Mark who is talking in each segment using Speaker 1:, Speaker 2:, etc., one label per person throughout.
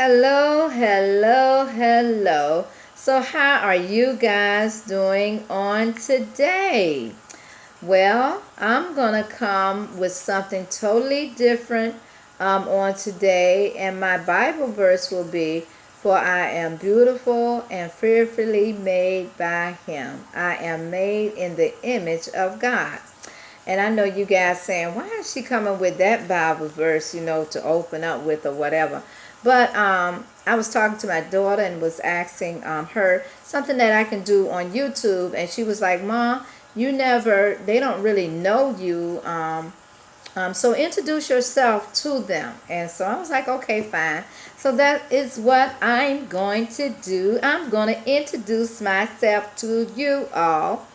Speaker 1: Hello, hello, hello. So, how are you guys doing on today? Well, I'm going to come with something totally different on today, and my Bible verse will be, "For I am beautiful and fearfully made by Him. I am made in the image of God." And I know you guys saying, why is she coming with that Bible verse, to open up with or whatever. But I was talking to my daughter and was asking her something that I can do on YouTube. And she was like, Mom, they don't really know you. So introduce yourself to them. And so I was like, okay, fine. So that is what I'm going to do. I'm going to introduce myself to you all.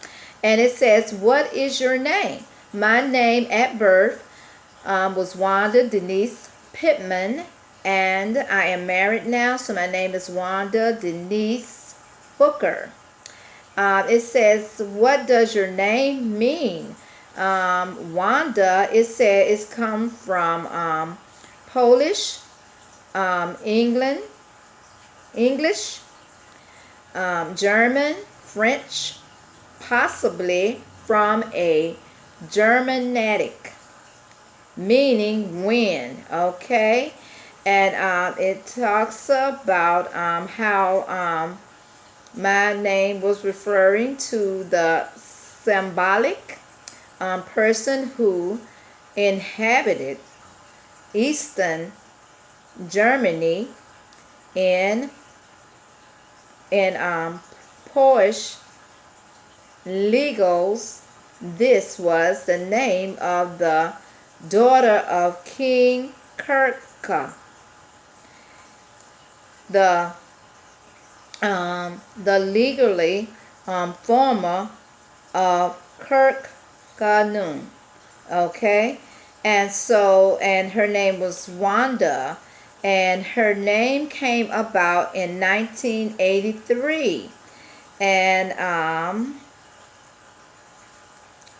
Speaker 1: And it says, what is your name? My name at birth was Wanda Denise Pittman, and I am married now, so my name is Wanda Denise Booker. It says, what does your name mean? Wanda, it said, it's come from Polish, England, English, German, French, possibly from a Germanic, meaning wind, okay? And it talks about how my name was referring to the symbolic person who inhabited Eastern Germany in Polish legals. This was the name of the daughter of King Kirka, the legally former of Kirk Ganun. Okay, and her name was Wanda, and her name came about in 1983, and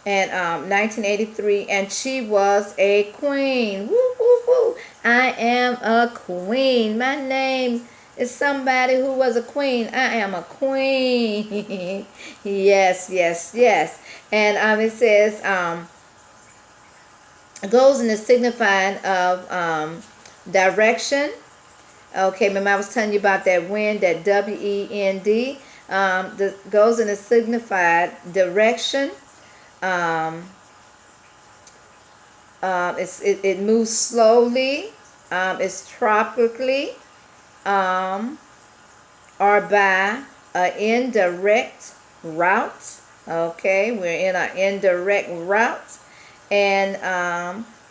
Speaker 1: 1983, and she was a queen. Woo, woo, woo. I am a queen. My name is somebody who was a queen. I am a queen. Yes, yes, yes. And it says, goes in the signifying of direction. Okay, remember I was telling you about that wind, that W-E-N-D. Goes in the signified direction. It moves slowly. It's tropically, or by an indirect route. Okay, we're in an indirect route, and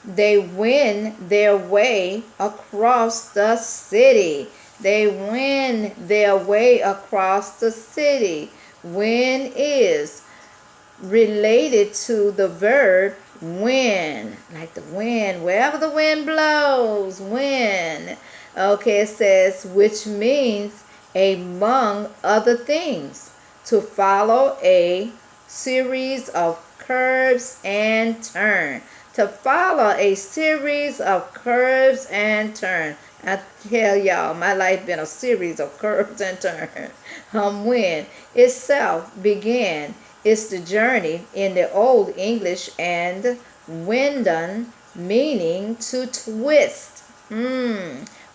Speaker 1: they win their way across the city. They win their way across the city. Win is related to the verb wind, like the wind, wherever the wind blows, wind. Okay, it says, which means among other things, to follow a series of curves and turn. To follow a series of curves and turn. I tell y'all, my life been a series of curves and turns. When itself began, it's the journey in the Old English, and winden, meaning to twist.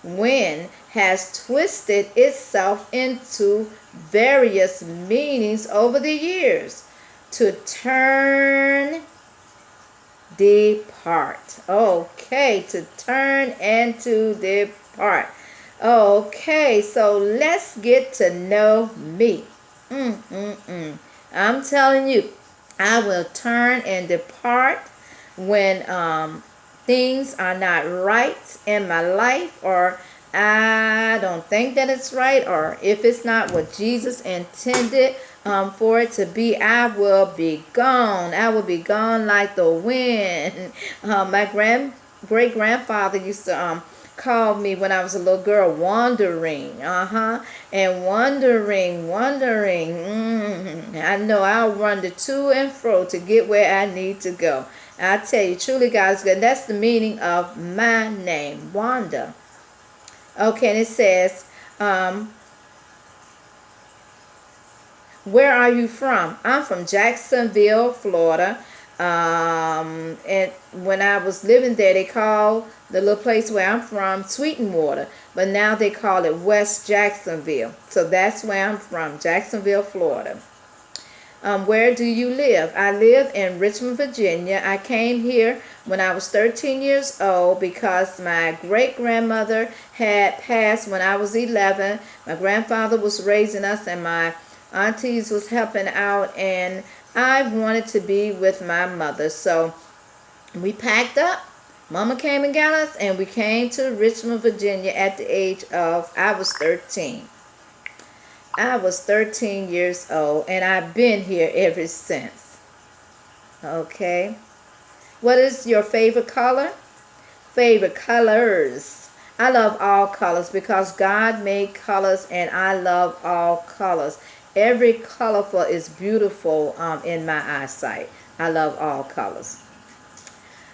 Speaker 1: Wind has twisted itself into various meanings over the years. To turn, depart. Okay, to turn and to depart. Okay, so let's get to know me. I'm telling you, I will turn and depart when things are not right in my life, or I don't think that it's right, or if it's not what Jesus intended for it to be, I will be gone. I will be gone like the wind. My great grandfather used to called me when I was a little girl wandering, and wandering. I know I'll wander to and fro to get where I need to go. I tell you, truly, God is good. That's the meaning of my name, Wanda. Okay, and it says, um, where are you from? I'm from Jacksonville, Florida. And when I was living there, they called the little place where I'm from Sweetenwater, but now they call it West Jacksonville. So that's where I'm from, Jacksonville, Florida. Where do you live? I live in Richmond, Virginia. I came here when I was 13 years old because my great grandmother had passed when I was 11. My grandfather was raising us, and my aunties was helping out, and I wanted to be with my mother. So we packed up. Mama came and got us, and we came to Richmond, Virginia at the age of, I was 13. I was 13 years old, and I've been here ever since. Okay. What is your favorite color? Favorite colors. I love all colors because God made colors, and I love all colors. Every colorful is beautiful in my eyesight. I love all colors.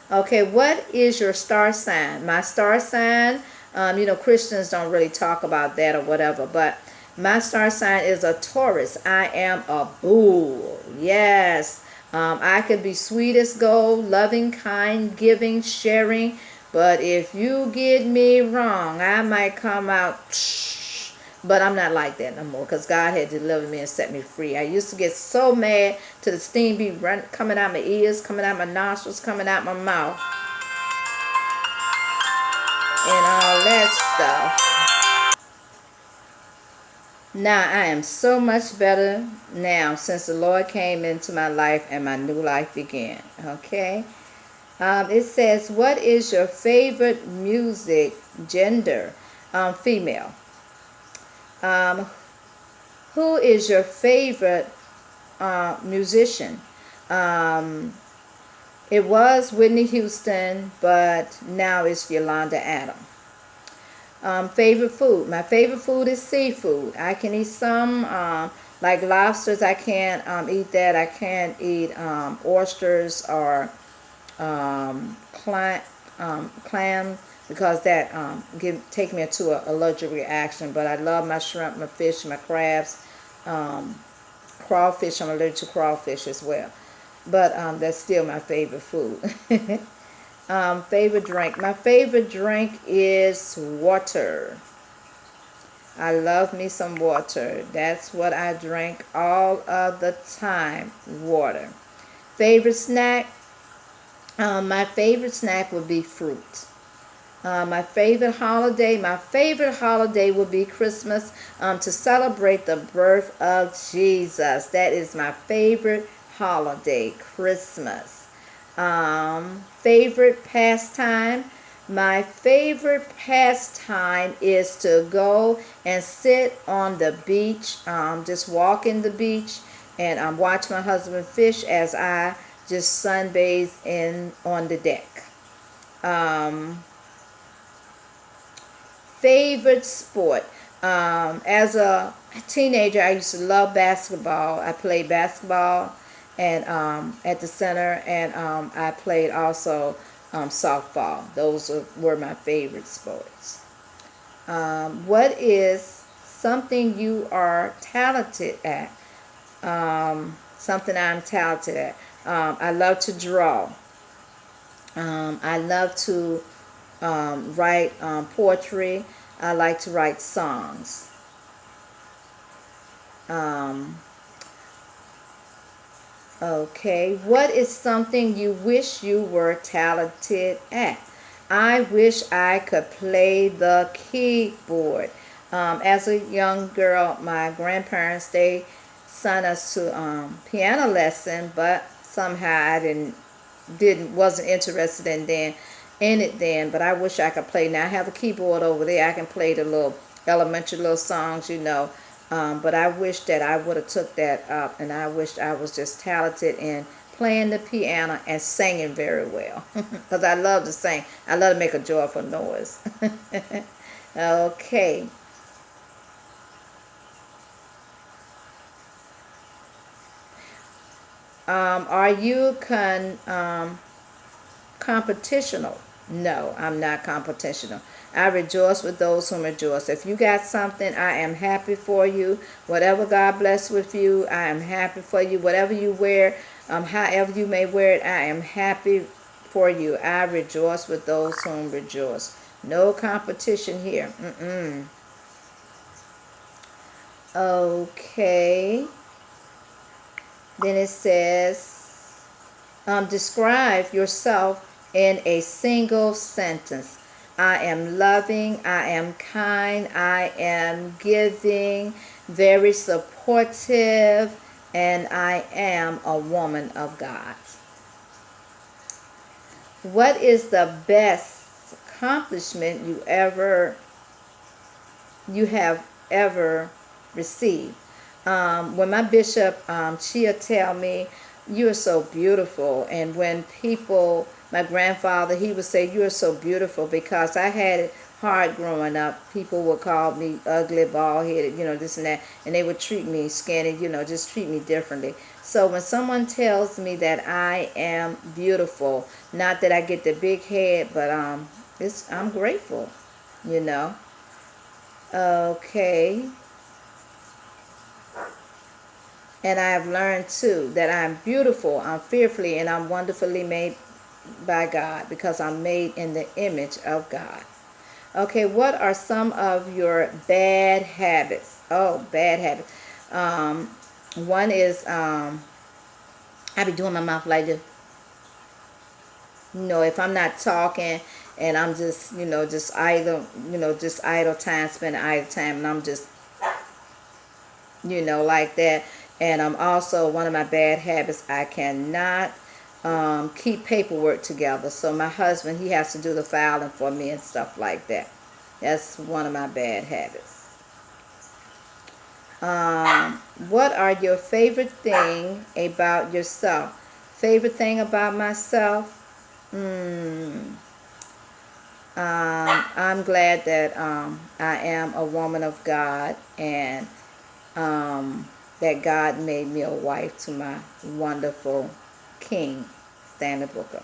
Speaker 1: Okay, what is your star sign? My star sign, Christians don't really talk about that or whatever, but my star sign is a Taurus. I am a bull. Yes. I could be sweet as gold, loving, kind, giving, sharing, but if you get me wrong, I might come out. But I'm not like that no more because God had delivered me and set me free. I used to get so mad to the steam be coming out my ears, coming out my nostrils, coming out my mouth, and all that stuff. Now I am so much better now since the Lord came into my life and my new life began. Okay. It says, what is your favorite music gender? Female. Um, who is your favorite musician? Um, it was Whitney Houston, but now it's Yolanda Adams. Favorite food. My favorite food is seafood. I can eat some, like lobsters. I can't eat that. I can't eat oysters or clams because that take me to an allergic reaction. But I love my shrimp, my fish, my crabs, crawfish. I'm allergic to crawfish as well. But that's still my favorite food. Favorite drink. My favorite drink is water. I love me some water. That's what I drink all of the time. Water. Favorite snack. My favorite snack would be fruit. My favorite holiday. My favorite holiday would be Christmas. To celebrate the birth of Jesus. That is my favorite holiday. Christmas. Favorite pastime. My favorite pastime is to go and sit on the beach, just walk in the beach and watch my husband fish as I just sunbathe on the deck. Favorite sport. As a teenager, I used to love basketball. I played basketball and at the center, and I played also softball. Those were my favorite sports. What is something you are talented at? Something I'm talented at. I love to draw. I love to write poetry. I like to write songs. Okay, what is something you wish you were talented at? I wish I could play the keyboard. As a young girl, my grandparents, they sent us to piano lesson, but somehow I wasn't interested in it then. But I wish I could play. Now I have a keyboard over there. I can play the little elementary little songs. But I wish that I would have took that up, and I wish I was just talented in playing the piano and singing very well, because I love to sing. I love to make a joyful noise. Okay. Are you competitional? No, I'm not competitional. I rejoice with those who rejoice. If you got something, I am happy for you. Whatever God bless with you, I am happy for you. Whatever you wear, however you may wear it, I am happy for you. I rejoice with those whom rejoice. No competition here. Okay. Then it says, describe yourself in a single sentence. I am loving, I am kind, I am giving, very supportive, and I am a woman of God. What is the best accomplishment you have ever received? When my bishop, she'll tell me, "You're so beautiful," and when people, my grandfather, he would say, "You're so beautiful," because I had it hard growing up. People would call me ugly, bald headed, this and that, and they would treat me skinny, just treat me differently. So when someone tells me that I am beautiful, not that I get the big head, but I'm grateful, you know. Okay. And I have learned too that I'm beautiful, I'm fearfully, and I'm wonderfully made by God because I'm made in the image of God. Okay, what are some of your bad habits? Oh, bad habits. Um, One is I be doing my mouth like this. If I'm not talking and I'm just, just idle time, spending idle time, and I'm just, like that. And also one of my bad habits, I cannot keep paperwork together. So my husband, he has to do the filing for me and stuff like that. That's one of my bad habits. What are your favorite thing about yourself? Favorite thing about myself? I'm glad that I am a woman of God, and that God made me a wife to my wonderful King, Stanley Booker.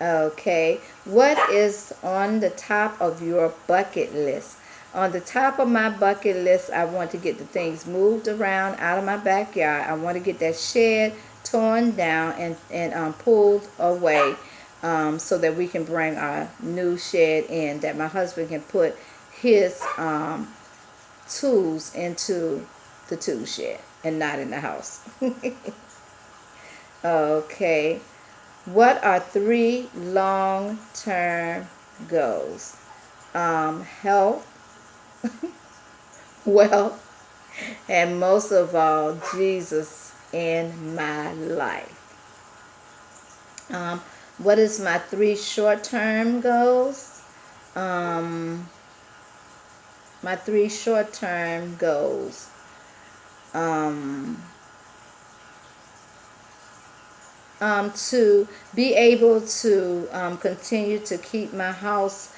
Speaker 1: Okay, what is on the top of your bucket list? On the top of my bucket list, I want to get the things moved around out of my backyard. I want to get that shed torn down and pulled away, so that we can bring our new shed in, that my husband can put his tools into the tool shed and not in the house. Okay. What are 3 long-term goals? Health, wealth, and most of all, Jesus in my life. What is my 3 short-term goals? My 3 short-term goals. To be able to continue to keep my house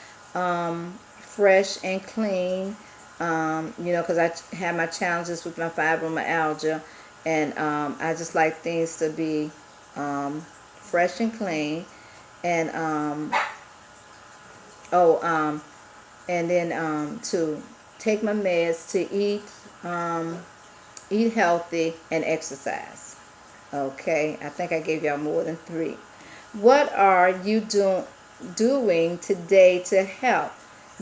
Speaker 1: fresh and clean, because I have my challenges with my fibromyalgia, and I just like things to be fresh and clean, and and then to take my meds, to eat healthy, and exercise. Okay, I think I gave y'all more than 3. What are you doing today to help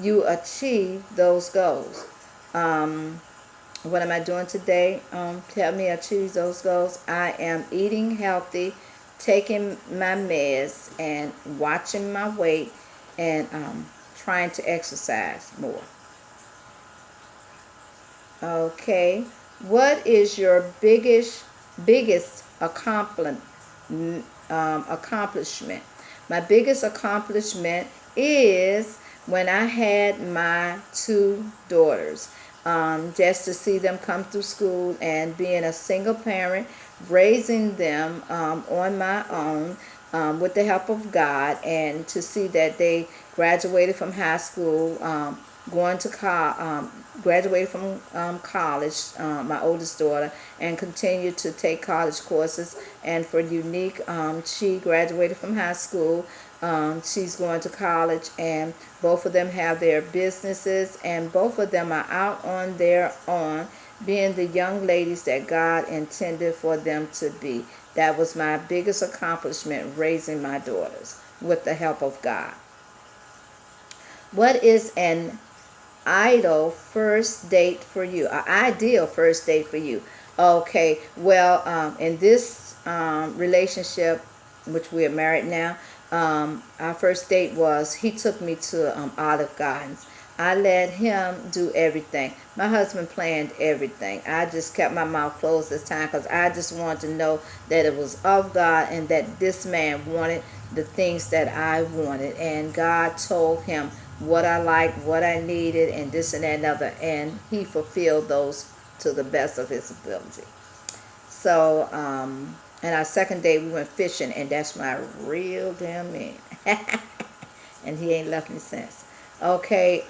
Speaker 1: you achieve those goals? What am I doing today to help me achieve those goals? I am eating healthy, taking my meds, and watching my weight, and trying to exercise more. Okay, what is your biggest accomplishment? My biggest accomplishment is when I had my 2 daughters. Just to see them come through school, and being a single parent, raising them on my own, with the help of God, and to see that they graduated from high school, going to graduated from college, my oldest daughter, and continued to take college courses. And for Unique, she graduated from high school, She's going to college, and both of them have their businesses, and both of them are out on their own, being the young ladies that God intended for them to be. That was my biggest accomplishment, raising my daughters with the help of God. What is an ideal first date for you? An ideal first date for you? Okay, well, in this relationship, which we are married now, our first date was he took me to Olive Gardens. I let him do everything. My husband planned everything. I just kept my mouth closed this time because I just wanted to know that it was of God and that this man wanted the things that I wanted. And God told him what I liked, what I needed, and this and that and other. And he fulfilled those to the best of his ability. So, and our second day we went fishing, and that's my real damn man. And he ain't left me since. Okay,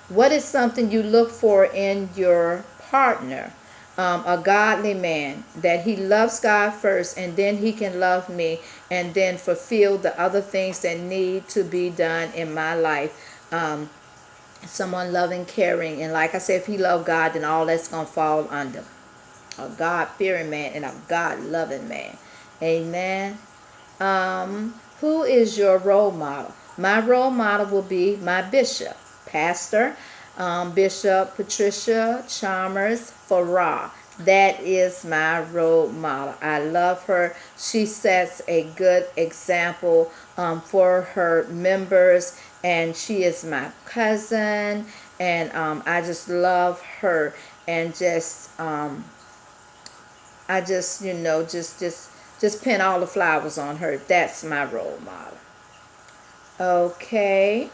Speaker 1: what is something you look for in your partner? A godly man, that he loves God first, and then he can love me, and then fulfill the other things that need to be done in my life. Someone loving, caring, and like I said, if he loved God, then all that's gonna fall under a God-fearing man and a God-loving man. Amen. Who is your role model? My role model will be my bishop, Pastor Bishop Patricia Chalmers Farrar. That is my role model. I love her. She sets a good example for her members, and she is my cousin, and I just love her, and just I just just pin all the flowers on her. That's my role model. Okay.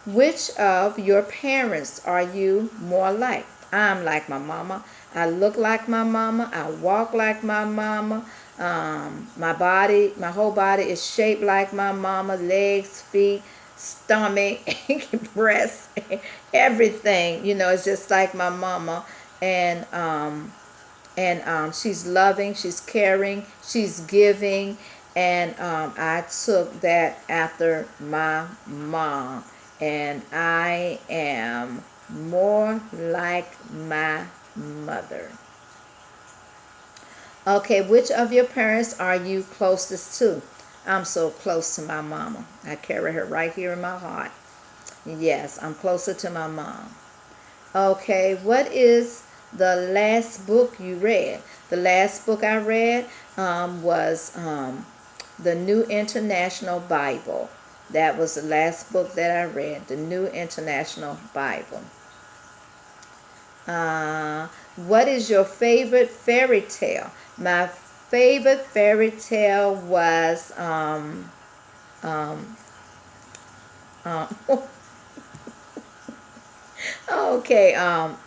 Speaker 1: Which of your parents are you more like? I'm like my mama. I look like my mama. I walk like my mama. My whole body is shaped like my mama. Legs, feet, stomach, breasts, everything. It's just like my mama. And she's loving, she's caring, she's giving, and I took that after my mom, and I am more like my mother. Okay, which of your parents are you closest to? I'm so close to my mama. I carry her right here in my heart. Yes, I'm closer to my mom. Okay, what is the last book you read? The last book I read was the New International Bible. That was the last book that I read, the New International Bible. What is your favorite fairy tale? My favorite fairy tale was okay, oh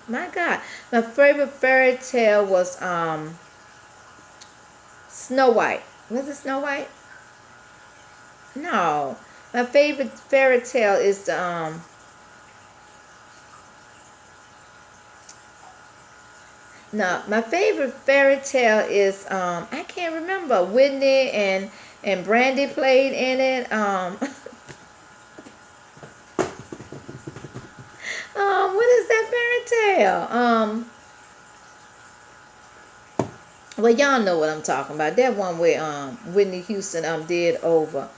Speaker 1: my God, my favorite fairy tale was Snow White. Was it Snow White? No, my favorite fairy tale is no, my favorite fairy tale is I can't remember. Whitney and Brandy played in it. What is that fairy tale? Well, y'all know what I'm talking about. That one where Whitney Houston did over.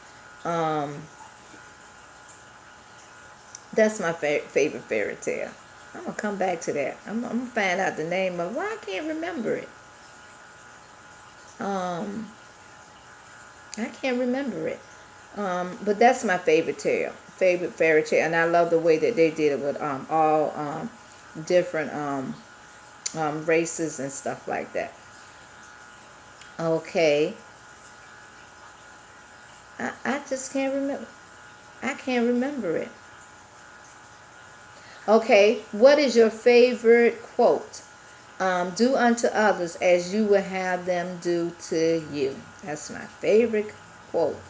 Speaker 1: That's my favorite fairy tale. I'm gonna come back to that. I'm gonna find out the name of. Why I can't remember it. I can't remember it. But that's my favorite fairy tale, and I love the way that they did it with all different races and stuff like that. Okay. I just can't remember. I can't remember it. Okay, what is your favorite quote? Do unto others as you would have them do to you. That's my favorite quote.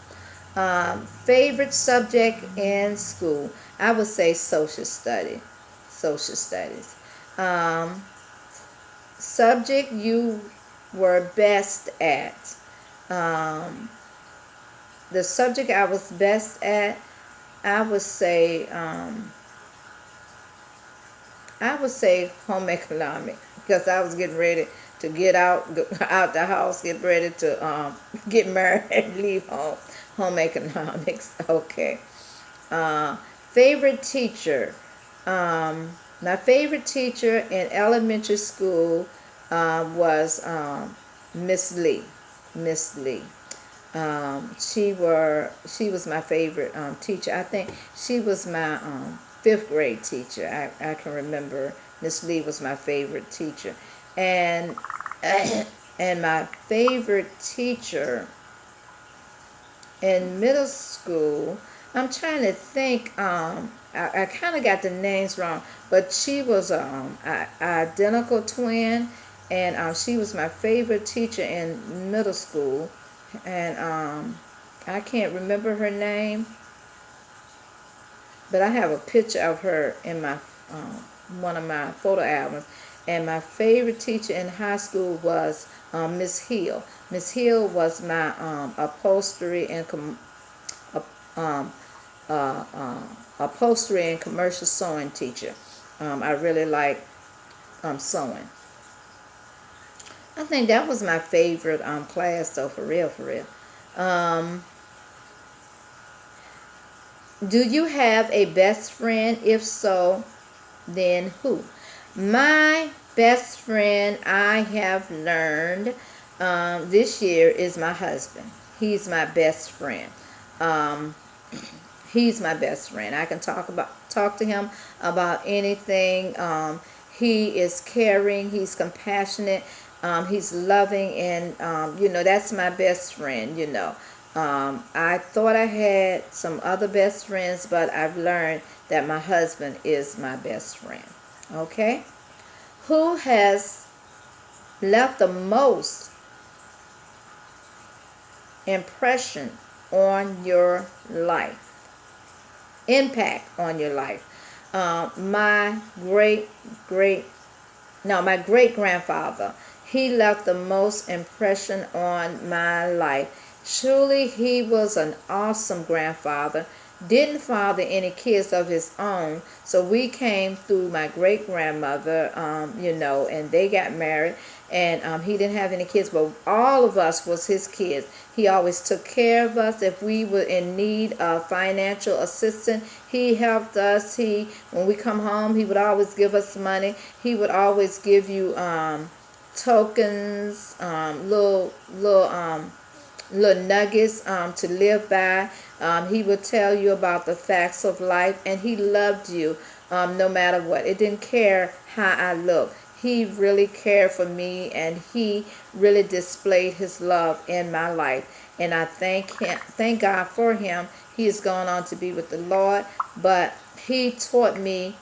Speaker 1: Favorite subject in school, I would say social study. Social studies. Um, Subject you were best at. Um, the subject I was best at, I would say, home economics, because I was getting ready to get out the house, get ready to get married and leave home. Home economics. Okay. Uh, Favorite teacher. My favorite teacher in elementary school was Miss Lee. Miss Lee. She was my favorite teacher. I think she was my fifth grade teacher. I can remember Miss Lee was my favorite teacher, and and my favorite teacher in middle school. I'm trying to think. I kind of got the names wrong, but she was a identical twin, and she was my favorite teacher in middle school, and I can't remember her name, but I have a picture of her in my one of my photo albums. And my favorite teacher in high school was Miss Hill. Miss Hill was my upholstery and um, upholstery and commercial sewing teacher. I really like sewing. I think that was my favorite class, though, for real, for real. Um, do you have a best friend? If so, then who? My best friend, I have learned this year, is my husband. He's my best friend. Um, he's my best friend. I can talk to him about anything. He is caring. He's compassionate. He's loving, and that's my best friend. I thought I had some other best friends, but I've learned that my husband is my best friend. Okay? Who has left the most impression on your life? Impact on your life? My my great grandfather. He left the most impression on my life. Truly, he was an awesome grandfather. Didn't father any kids of his own, so we came through my great grandmother, and they got married, and he didn't have any kids, but all of us was his kids. He always took care of us. If we were in need of financial assistance, he helped us. When we come home, he would always give us money. He would always give you tokens, little nuggets to live by. He would tell you about the facts of life, and he loved you no matter what. It didn't care how I looked. He really cared for me, and he really displayed his love in my life. And I thank God for him. He has gone on to be with the Lord, but he taught me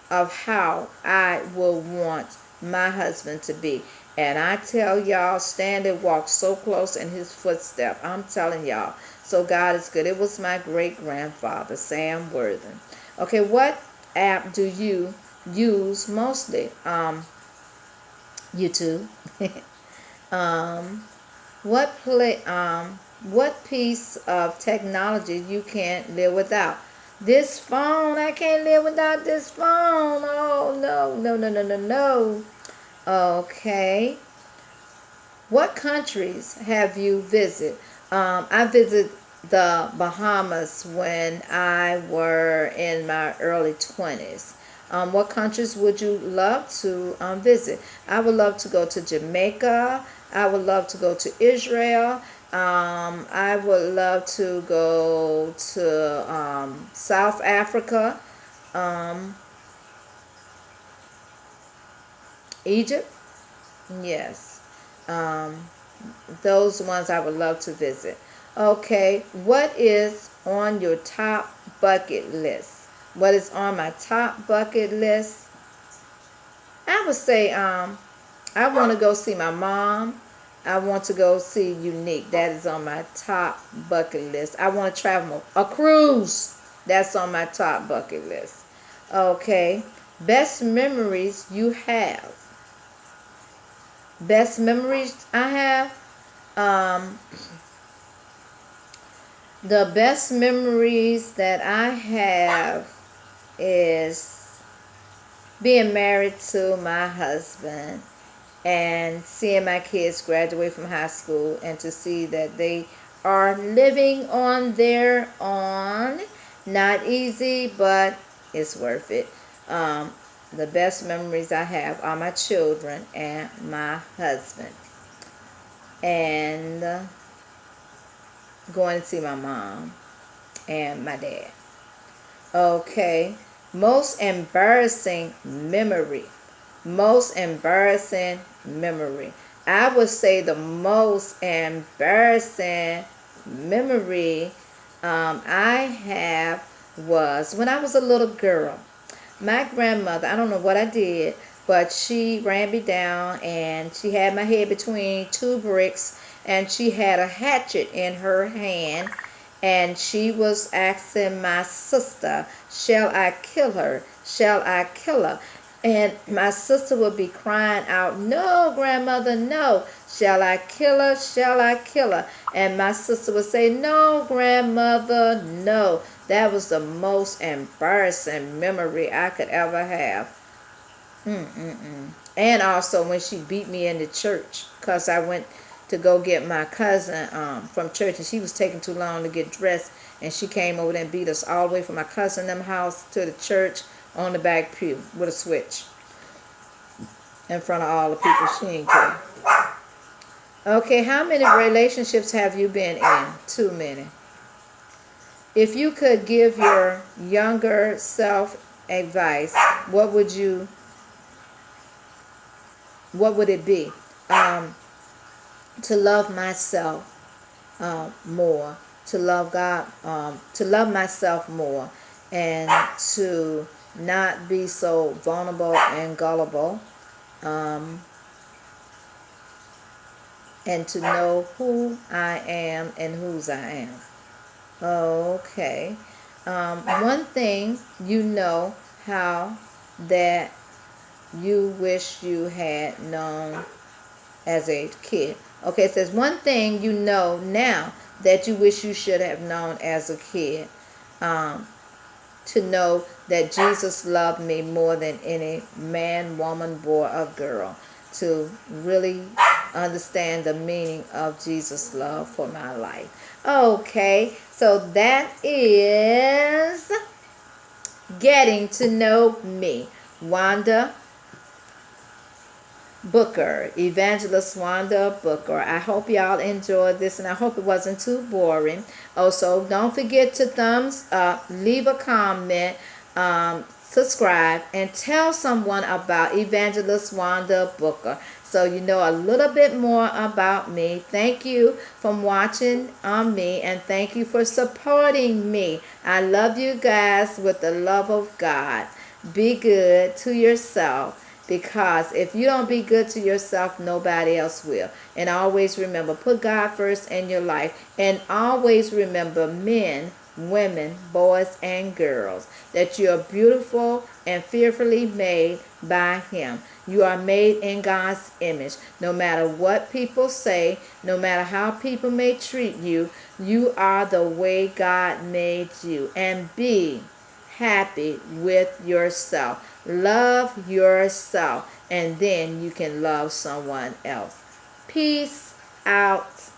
Speaker 1: of how I will want my husband to be. And I tell y'all, stand and walk so close in his footsteps. I'm telling y'all. So God is good. It was my great grandfather, Sam Worthen. Okay, what app do you use mostly? YouTube. um, what piece of technology you can't live without? This phone. I can't live without this phone. Oh no, no, no, no, no, no. Okay. What countries have you visited? I visited the Bahamas when I were in my early 20s. What countries would you love to visit? I would love to go to Jamaica. I would love to go to Israel. I would love to go to South Africa, Egypt. Yes. Um, those ones I would love to visit. Okay, what is on your top bucket list? What is on my top bucket list? I would say I want to go see my mom. I want to go see Unique. That is on my top bucket list. I want to travel a cruise. That's on my top bucket list. Okay. Best memories you have. Best memories I have. Um, the best memories that I have is being married to my husband and seeing my kids graduate from high school and to see that they are living on their own. Not easy, but it's worth it. Um, the best memories I have are my children and my husband. And going to see my mom and my dad. Okay. Most embarrassing memory. Most embarrassing memory. I would say the most embarrassing memory I have was when I was a little girl. My grandmother, I don't know what I did, but she ran me down and she had my head between two bricks and she had a hatchet in her hand and she was asking my sister, shall I kill her? Shall I kill her? And my sister would be crying out, no, grandmother, no. Shall I kill her? Shall I kill her? And my sister would say, no, grandmother, no. That was the most embarrassing memory I could ever have. And also when she beat me in the church because I went to go get my cousin from church and she was taking too long to get dressed and she came over there and beat us all the way from my cousin them house to the church on the back pew with a switch in front of all the people. She ain't care. Okay, how many relationships have you been in? Too many. If you could give your younger self advice, what would it be? To love myself more, to love God, to love myself more, and to not be so vulnerable and gullible, and to know who I am and whose I am. Okay. One thing you know how that you wish you had known as a kid. Okay, it says one thing you know now that you wish you should have known as a kid. To know that Jesus loved me more than any man, woman, boy, or girl. To really understand the meaning of Jesus' love for my life. Okay, so that is getting to know me. Wanda Booker, Evangelist Wanda Booker. I hope y'all enjoyed this and I hope it wasn't too boring. Also, don't forget to thumbs up, leave a comment, subscribe, and tell someone about Evangelist Wanda Booker so you know a little bit more about me. Thank you for watching on me and thank you for supporting me. I love you guys with the love of God. Be good to yourself. Because if you don't be good to yourself, nobody else will. And always remember, put God first in your life. And always remember, men, women, boys, and girls, that you are beautiful and fearfully made by Him. You are made in God's image. No matter what people say, no matter how people may treat you, you are the way God made you. And be happy with yourself. Love yourself, and then you can love someone else. Peace out.